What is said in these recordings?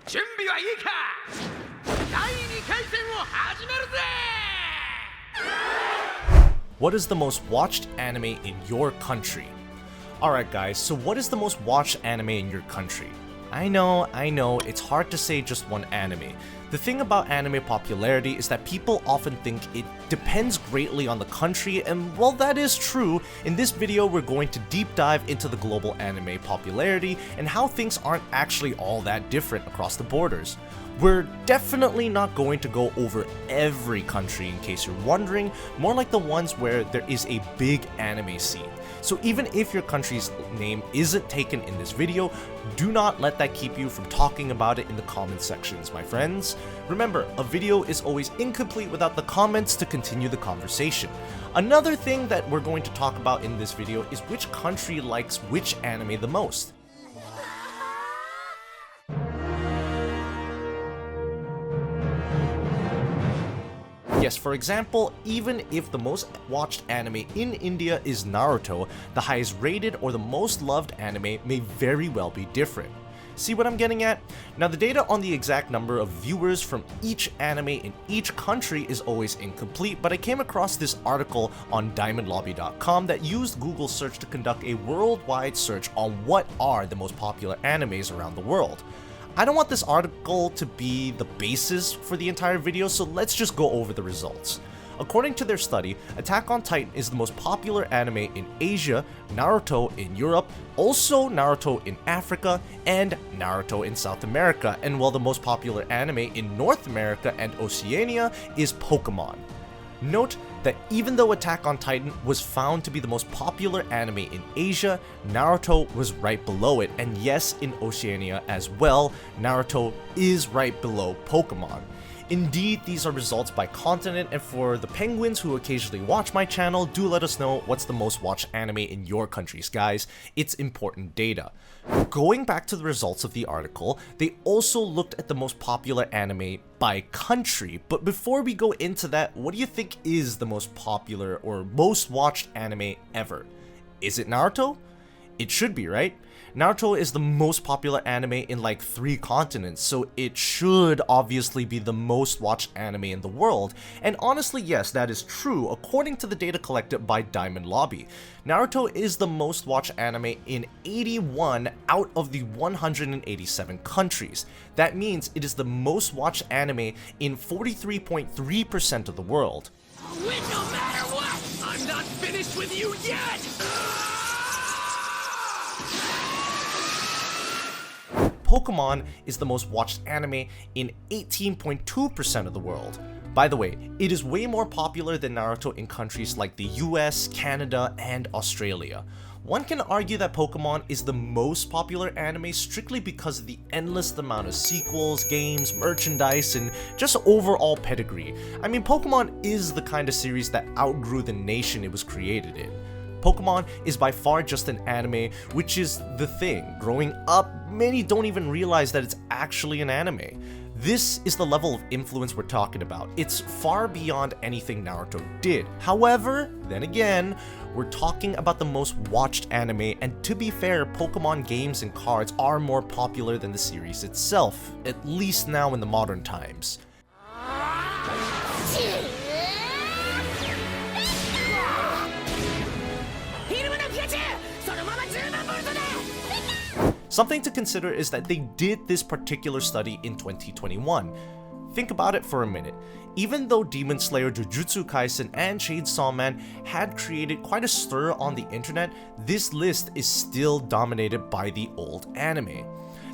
準備はいいか第2回戦を始めるぜ What is the most watched anime in your country? Alright guys, so what is the most watched anime in your country? I know, it's hard to say just one anime. The thing about anime popularity is that people often think it depends greatly on the country, and while that is true, in this video we're going to deep dive into the global anime popularity and how things aren't actually all that different across the borders. We're definitely not going to go over every country in case you're wondering, more like the ones where there is a big anime scene. So even if your country's name isn't taken in this video, do not let that keep you from talking about it in the comment sections, my friends. Remember, a video is always incomplete without the comments to continue the conversation. Another thing that we're going to talk about in this video is which country likes which anime the most. Yes, for example, even if the most watched anime in India is Naruto, the highest rated or the most loved anime may very well be different. See what I'm getting at? Now the data on the exact number of viewers from each anime in each country is always incomplete, but I came across this article on diamondlobby.com that used Google search to conduct a worldwide search on what are the most popular animes around the world. I don't want this article to be the basis for the entire video, so let's just go over the results. According to their study, Attack on Titan is the most popular anime in Asia, Naruto in Europe, also Naruto in Africa, and Naruto in South America, and while the most popular anime in North America and Oceania is Pokemon. Note that even though Attack on Titan was found to be the most popular anime in Asia, Naruto was right below it, and yes, in Oceania as well, Naruto is right below Pokemon. Indeed, these are results by continent, and for the penguins who occasionally watch my channel, do let us know what's the most watched anime in your countries, guys. It's important data. Going back to the results of the article, they also looked at the most popular anime by country, but before we go into that, what do you think is the most popular or most watched anime ever? Is it Naruto? It should be, right? Naruto is the most popular anime in like 3 continents, so it should obviously be the most watched anime in the world. And honestly, yes, that is true, according to the data collected by Diamond Lobby. Naruto is the most watched anime in 81 out of the 187 countries. That means it is the most watched anime in 43.3% of the world. Win no matter what! I'm not finished with you yet! Pokemon is the most watched anime in 18.2% of the world. By the way, it is way more popular than Naruto in countries like the US, Canada, and Australia. One can argue that Pokemon is the most popular anime strictly because of the endless amount of sequels, games, merchandise, and just overall pedigree. I mean, Pokemon is the kind of series that outgrew the nation it was created in. Pokemon is by far just an anime, which is the thing. Growing up, many don't even realize that it's actually an anime. This is the level of influence we're talking about. It's far beyond anything Naruto did. However, then again, we're talking about the most watched anime, and to be fair, Pokemon games and cards are more popular than the series itself, at least now in the modern times. Something to consider is that they did this particular study in 2021. Think about it for a minute. Even though Demon Slayer, Jujutsu Kaisen, and Chainsaw Man had created quite a stir on the internet, this list is still dominated by the old anime.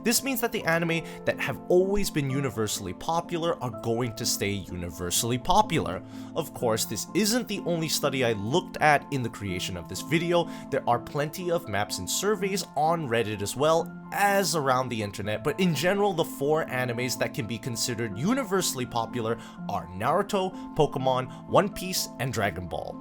This means that the anime that have always been universally popular are going to stay universally popular. Of course, this isn't the only study I looked at in the creation of this video. There are plenty of maps and surveys on Reddit as well as around the internet, but in general, the 4 animes that can be considered universally popular are Naruto, Pokemon, One Piece, and Dragon Ball.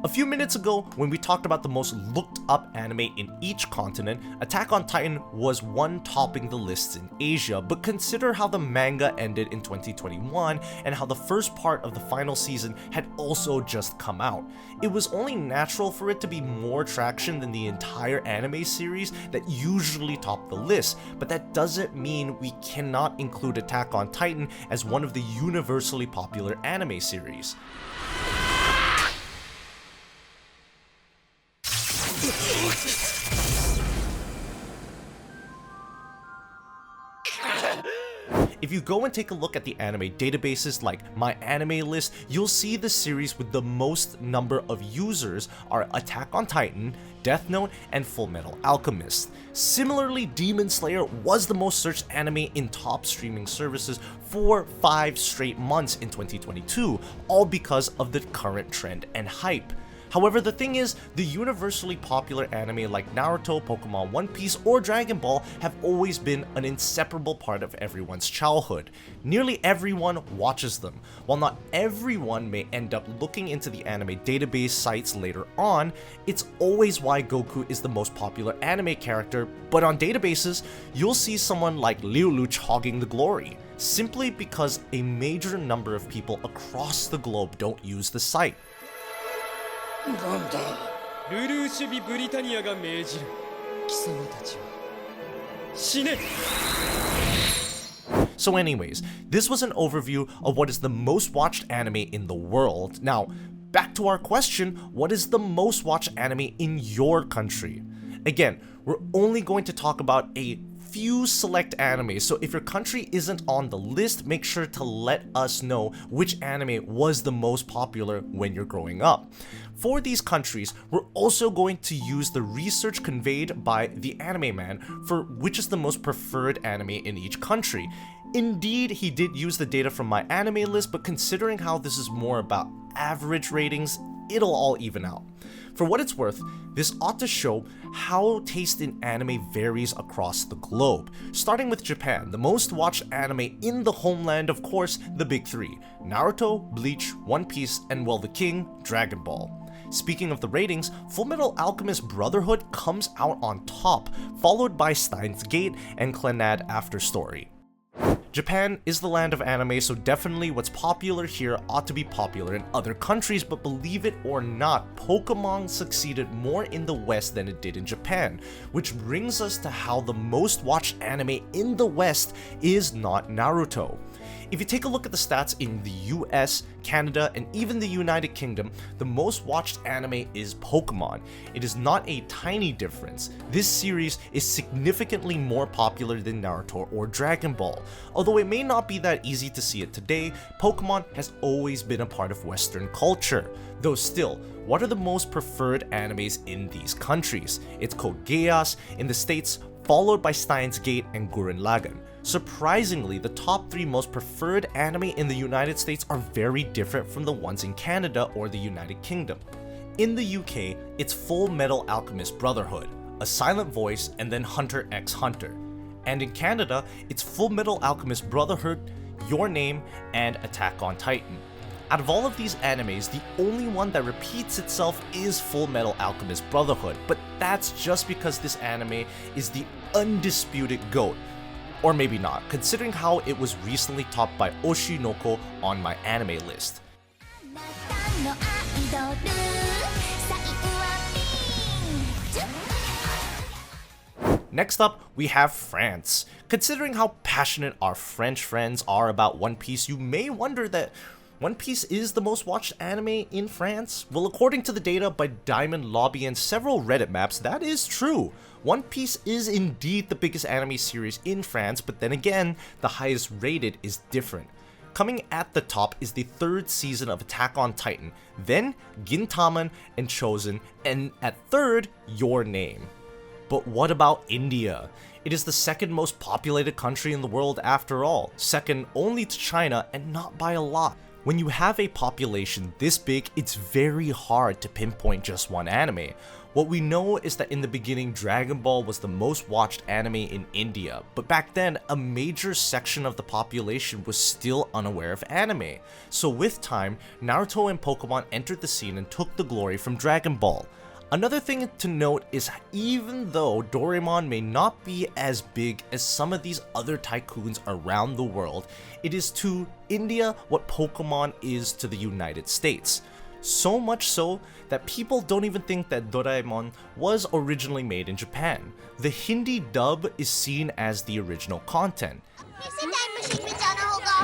A few minutes ago, when we talked about the most looked up anime in each continent, Attack on Titan was one topping the lists in Asia, but consider how the manga ended in 2021 and how the first part of the final season had also just come out. It was only natural for it to be more traction than the entire anime series that usually top the list, but that doesn't mean we cannot include Attack on Titan as one of the universally popular anime series. If you go and take a look at the anime databases like MyAnimeList, you'll see the series with the most number of users are Attack on Titan, Death Note, and Fullmetal Alchemist. Similarly, Demon Slayer was the most searched anime in top streaming services for 5 straight months in 2022, all because of the current trend and hype. However, the thing is, the universally popular anime like Naruto, Pokemon, One Piece, or Dragon Ball have always been an inseparable part of everyone's childhood. Nearly everyone watches them. While not everyone may end up looking into the anime database sites later on, it's always why Goku is the most popular anime character, but on databases, you'll see someone like Lelouch hogging the glory, simply because a major number of people across the globe don't use the site. なんだルルーシュビ・ブリタニアが命じる貴様たちは死ね So anyways, this was an overview of what is the most watched anime in the world. Now, back to our question, what is the most watched anime in your country? Again, we're only going to talk about a few select anime, so if your country isn't on the list, make sure to let us know which anime was the most popular when you're growing up. For these countries, we're also going to use the research conveyed by the Anime Man for which is the most preferred anime in each country. Indeed, he did use the data from MyAnimeList, but considering how this is more about average ratings, it'll all even out. For what it's worth, this ought to show how taste in anime varies across the globe. Starting with Japan, the most watched anime in the homeland, of course, the big three: Naruto, Bleach, One Piece, and well, the king, Dragon Ball. Speaking of the ratings, Fullmetal Alchemist Brotherhood comes out on top, followed by Steins Gate and Clannad After Story. Japan is the land of anime, so definitely what's popular here ought to be popular in other countries, but believe it or not, Pokemon succeeded more in the West than it did in Japan, which brings us to how the most watched anime in the West is not Naruto. If you take a look at the stats in the US, Canada, and even the United Kingdom, the most watched anime is Pokemon. It is not a tiny difference. This series is significantly more popular than Naruto or Dragon Ball. Although it may not be that easy to see it today, Pokemon has always been a part of Western culture. Though still, what are the most preferred animes in these countries? It's Code Geass in the States, followed by Steins Gate and Gurren Lagann. Surprisingly, the top 3 most preferred anime in the United States are very different from the ones in Canada or the United Kingdom. In the UK, it's Fullmetal Alchemist Brotherhood, A Silent Voice, and then Hunter x Hunter. And in Canada, it's Fullmetal Alchemist Brotherhood, Your Name, and Attack on Titan. Out of all of these animes, the only one that repeats itself is Fullmetal Alchemist Brotherhood, but that's just because this anime is the undisputed GOAT. Or maybe not, considering how it was recently topped by Oshinoko on MyAnimeList. Next up, we have France. Considering how passionate our French friends are about One Piece, you may wonder that One Piece is the most watched anime in France? Well, according to the data by Diamond Lobby and several Reddit maps, that is true. One Piece is indeed the biggest anime series in France, but then again, the highest rated is different. Coming at the top is the 3rd season of Attack on Titan, then Gintama and Chosen, and at 3rd, Your Name. But what about India? It is the 2nd most populated country in the world after all, second only to China and not by a lot. When you have a population this big, it's very hard to pinpoint just one anime. What we know is that in the beginning, Dragon Ball was the most watched anime in India, but back then, a major section of the population was still unaware of anime. So with time, Naruto and Pokemon entered the scene and took the glory from Dragon Ball. Another thing to note is even though Doraemon may not be as big as some of these other tycoons around the world, it is to India what Pokemon is to the United States. So much so that people don't even think that Doraemon was originally made in Japan. The Hindi dub is seen as the original content. इसे time machine में जाना होगा।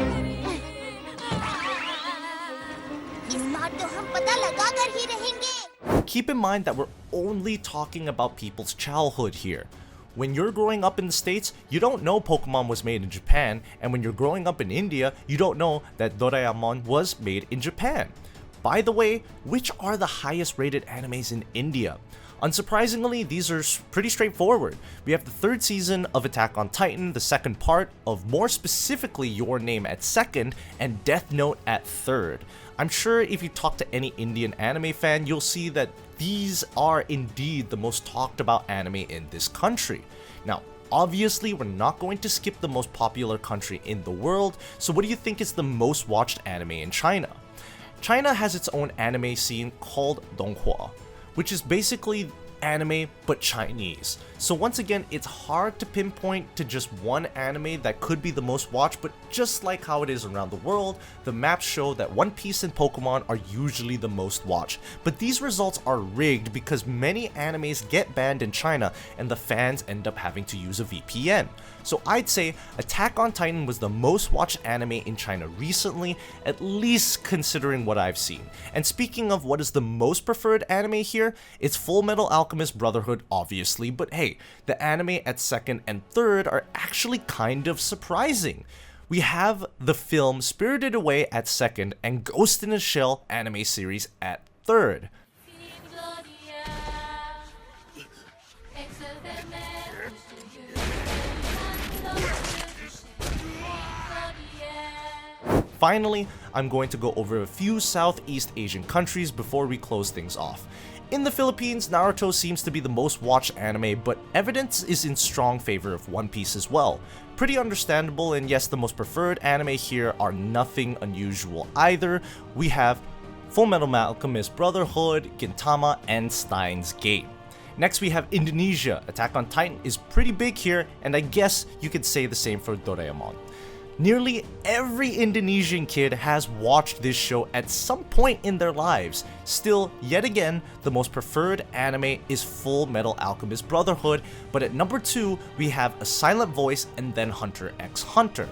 इस बार तो हम पता लगा कर ही रहेंगे। Keep in mind that we're only talking about people's childhood here. When you're growing up in the States, you don't know Pokemon was made in Japan, and when you're growing up in India, you don't know that Doraemon was made in Japan. By the way, which are the highest rated animes in India? Unsurprisingly, these are pretty straightforward. We have the third season of Attack on Titan, the second part of more specifically Your Name at second, and Death Note at third. I'm sure if you talk to any Indian anime fan, you'll see that these are indeed the most talked about anime in this country. Now, obviously, we're not going to skip the most popular country in the world, so what do you think is the most watched anime in China? China has its own anime scene called Donghua, which is basically anime but Chinese. So once again, it's hard to pinpoint to just one anime that could be the most watched, but just like how it is around the world, the maps show that One Piece and Pokemon are usually the most watched. But these results are rigged because many animes get banned in China and the fans end up having to use a VPN. So I'd say Attack on Titan was the most watched anime in China recently, at least considering what I've seen. And speaking of what is the most preferred anime here, it's Full Metal Alchemist Brotherhood obviously, but hey, the anime at second and third are actually kind of surprising. We have the film Spirited Away at second and Ghost in a Shell anime series at third. Finally, I'm going to go over a few Southeast Asian countries before we close things off. In the Philippines, Naruto seems to be the most watched anime, but evidence is in strong favor of One Piece as well. Pretty understandable, and yes, the most preferred anime here are nothing unusual either. We have Fullmetal Alchemist Brotherhood, Gintama, and Steins Gate. Next we have Indonesia. Attack on Titan is pretty big here, and I guess you could say the same for Doraemon. Nearly every Indonesian kid has watched this show at some point in their lives. Still, yet again, the most preferred anime is Full Metal Alchemist Brotherhood, but at number 2, we have A Silent Voice and then Hunter x Hunter.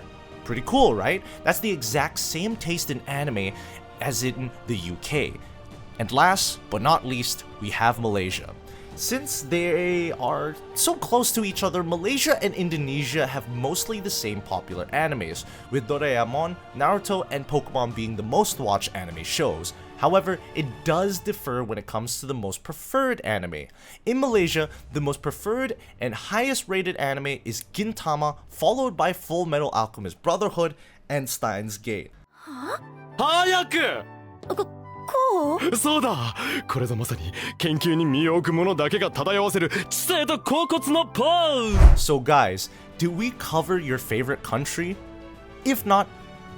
Pretty cool, right? That's the exact same taste in anime as in the UK. And last but not least, we have Malaysia. Since they are so close to each other, Malaysia and Indonesia have mostly the same popular animes, with Doraemon, Naruto, and Pokemon being the most watched anime shows. However, it does differ when it comes to the most preferred anime. In Malaysia, the most preferred and highest rated anime is Gintama, followed by Full Metal Alchemist Brotherhood and Steins Gate. 早くこうそうだこれぞまさに研究に身を置く者だけが漂わせる知性と恍惚のポーズ So guys, did we cover your favorite country? If not,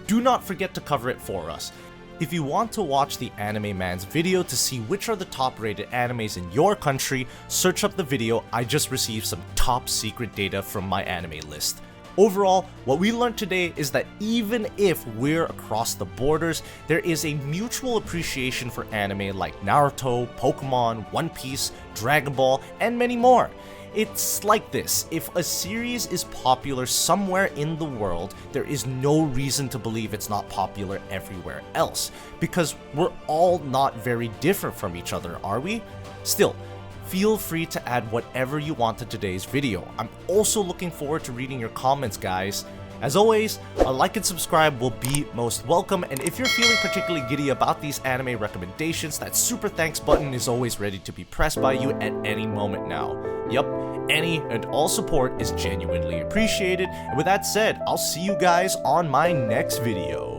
do not forget to cover it for us. If you want to watch the Anime Man's video to see which are the top rated animes in your country, search up the video. I just received some top secret data from my anime list. Overall, what we learned today is that even if we're across the borders, there is a mutual appreciation for anime like Naruto, Pokemon, One Piece, Dragon Ball, and many more. It's like this: if a series is popular somewhere in the world, there is no reason to believe it's not popular everywhere else, because we're all not very different from each other, are we? Still, feel free to add whatever you want to today's video. I'm also looking forward to reading your comments, guys. As always, a like and subscribe will be most welcome, and if you're feeling particularly giddy about these anime recommendations, that super thanks button is always ready to be pressed by you at any moment now. Yup, any and all support is genuinely appreciated, and with that said, I'll see you guys on my next video.